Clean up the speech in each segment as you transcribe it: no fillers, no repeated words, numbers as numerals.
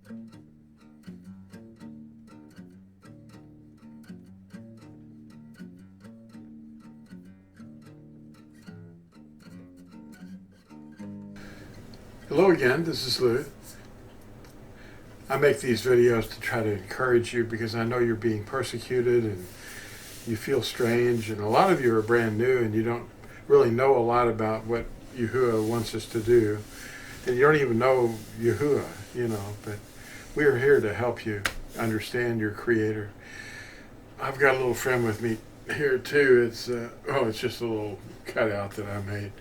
Hello again, this is Lou. I make these videos to try to encourage you because I know you're being persecuted and you feel strange, and a lot of you are brand new and you don't really know a lot about what Yahuwah wants us to do, and you don't even know Yahuwah, but we are here to help you understand your Creator. I've got a little friend with me here too. It's just a little cutout that I made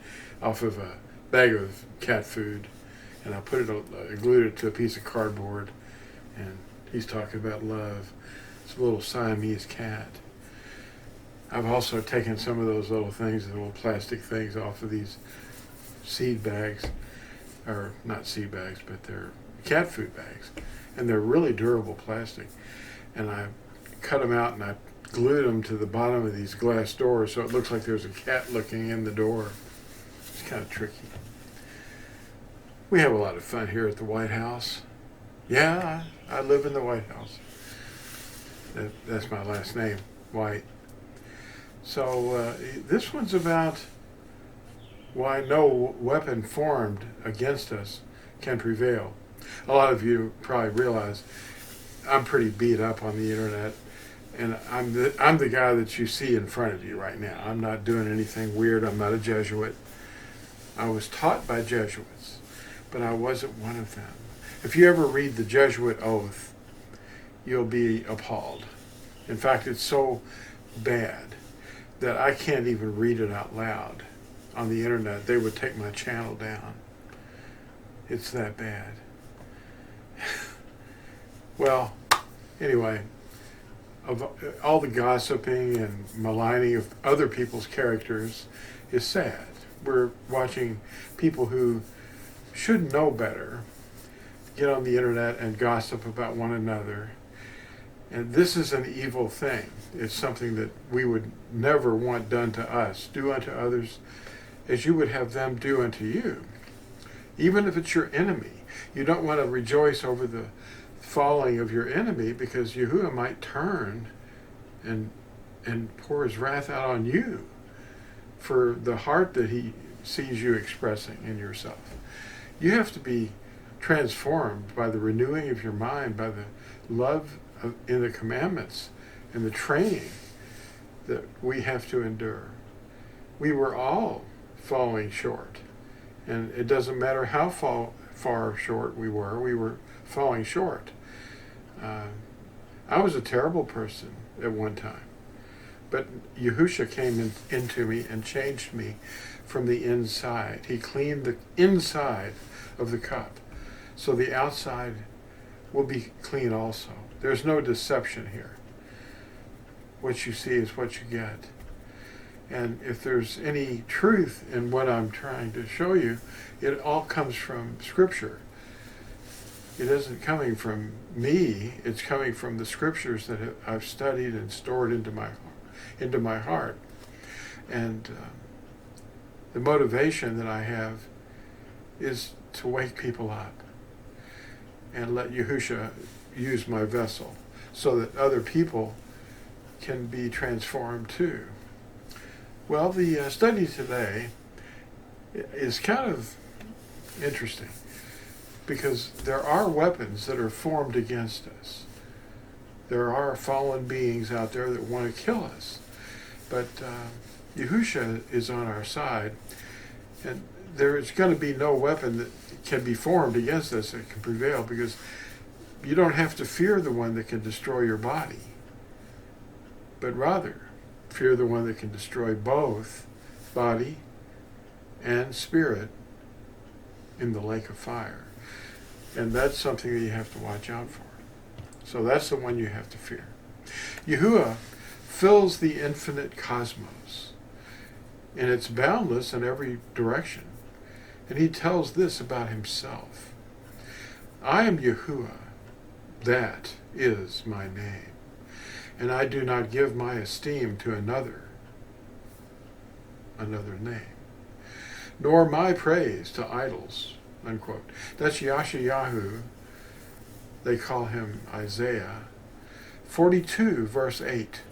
off of a bag of cat food, and I glued it to a piece of cardboard, and he's talking about love. It's a little Siamese cat. I've also taken some of those little things, the little plastic things off of these seed bags, or not seed bags, but they're cat food bags, and they're really durable plastic. And I cut them out and I glued them to the bottom of these glass doors so it looks like there's a cat looking in the door. It's kind of tricky. We have a lot of fun here at the White House. Yeah, I live in the White House. That's my last name, White. So this one's about why no weapon formed against us can prevail. A lot of you probably realize I'm pretty beat up on the internet, and I'm the guy that you see in front of you right now. I'm not doing anything weird. I'm not a Jesuit. I was taught by Jesuits, but I wasn't one of them. If you ever read the Jesuit oath, you'll be appalled. In fact, it's so bad that I can't even read it out loud on the internet. They would take my channel down. It's that bad. Well, anyway, of all the gossiping and maligning of other people's characters is sad. We're watching people who should know better get on the internet and gossip about one another. And this is an evil thing. It's something that we would never want done to us. Do unto others as you would have them do unto you. Even if it's your enemy. You don't want to rejoice over the falling of your enemy, because Yahuwah might turn and pour his wrath out on you for the heart that he sees you expressing in yourself. You have to be transformed by the renewing of your mind, by the love in the commandments and the training that we have to endure. We were all falling short, and it doesn't matter how far short we were falling short. I was a terrible person at one time, but Yahusha came into me and changed me from the inside. He cleaned the inside of the cup, so the outside will be clean also. There's no deception here. What you see is what you get. And if there's any truth in what I'm trying to show you, it all comes from Scripture. It isn't coming from me. It's coming from the Scriptures that I've studied and stored into my heart. And the motivation that I have is to wake people up and let Yahusha use my vessel so that other people can be transformed too. Well, the study today is kind of interesting because there are weapons that are formed against us. There are fallen beings out there that want to kill us. But Yahusha is on our side, and there is going to be no weapon that can be formed against us that can prevail, because you don't have to fear the one that can destroy your body, but rather fear the one that can destroy both body and spirit in the lake of fire. And that's something that you have to watch out for. So that's the one you have to fear. Yahuwah fills the infinite cosmos, and it's boundless in every direction. And he tells this about himself: I am Yahuwah, that is my name, and I do not give my esteem to another name, nor my praise to idols, unquote. That's Yashayahu. They call him Isaiah. 42, verse 8.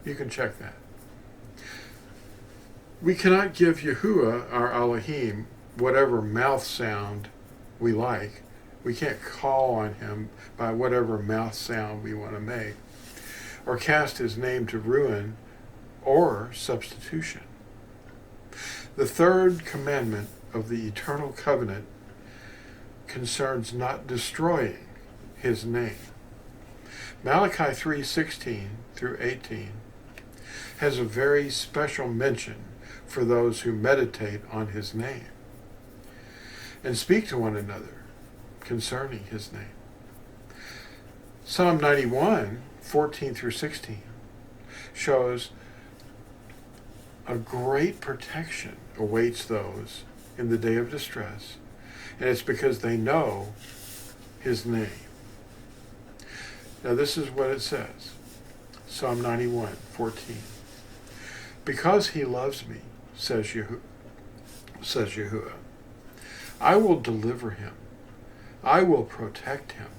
You can check that. We cannot give Yahuwah, our Elohim, whatever mouth sound we like. We can't call on him by whatever mouth sound we want to make, or cast his name to ruin or substitution. The third commandment of the eternal covenant concerns not destroying his name. Malachi 3:16 through 18 has a very special mention for those who meditate on his name and speak to one another concerning his name. Psalm 91:14 through 16 shows a great protection awaits those in the day of distress, and it's because they know his name. Now this is what it says. Psalm 91:14. Because he loves me, says Yahuwah, I will deliver him. I will protect him,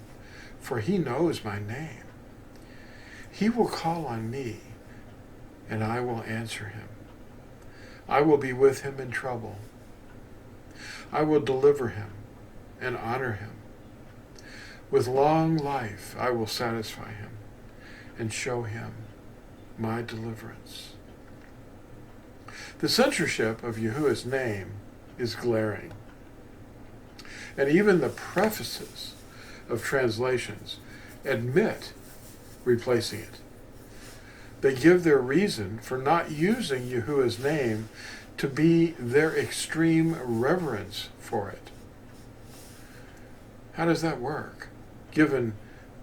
for he knows my name. He will call on me, and I will answer him. I will be with him in trouble. I will deliver him and honor him. With long life I will satisfy him and show him my deliverance. The censorship of Yahuwah's name is glaring. And even the prefaces of translations admit replacing it. They give their reason for not using Yahuwah's name to be their extreme reverence for it. How does that work, given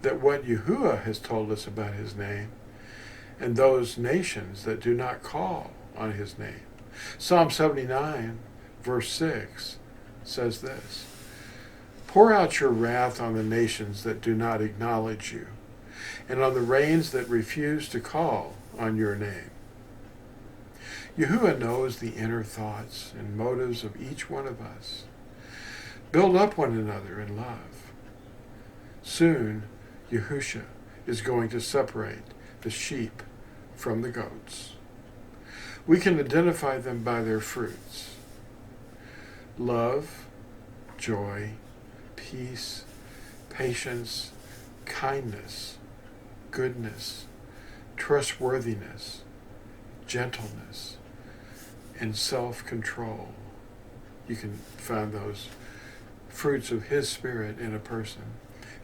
that what Yahuwah has told us about his name and those nations that do not call on his name? Psalm 79, verse 6 says this, Pour out your wrath on the nations that do not acknowledge you, and on the reigns that refuse to call on your name. Yahuwah knows the inner thoughts and motives of each one of us. Build up one another in love. Soon, Yahusha is going to separate the sheep from the goats. We can identify them by their fruits. Love, joy, peace, patience, kindness, goodness, trustworthiness, gentleness, and self-control. You can find those fruits of his Spirit in a person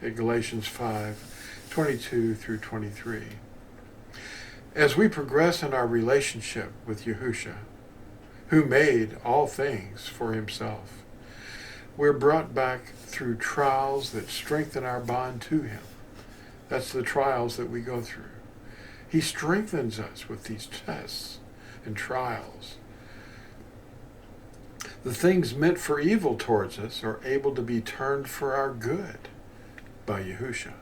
at Galatians 5:22 through 23. As we progress in our relationship with Yahusha, who made all things for himself, we're brought back through trials that strengthen our bond to him. That's the trials that we go through. He strengthens us with these tests and trials. The things meant for evil towards us are able to be turned for our good by Yahusha.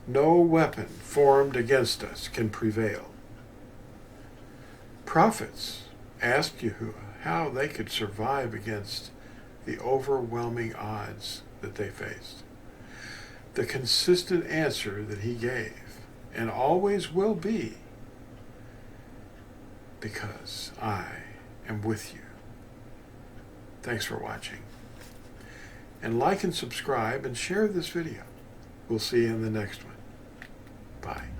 No weapon formed against us can prevail. Prophets asked Yahuwah how they could survive against the overwhelming odds that they faced. The consistent answer that he gave, and always will be, because I am with you. Thanks for watching. And like and subscribe and share this video. We'll see you in the next one. Bye.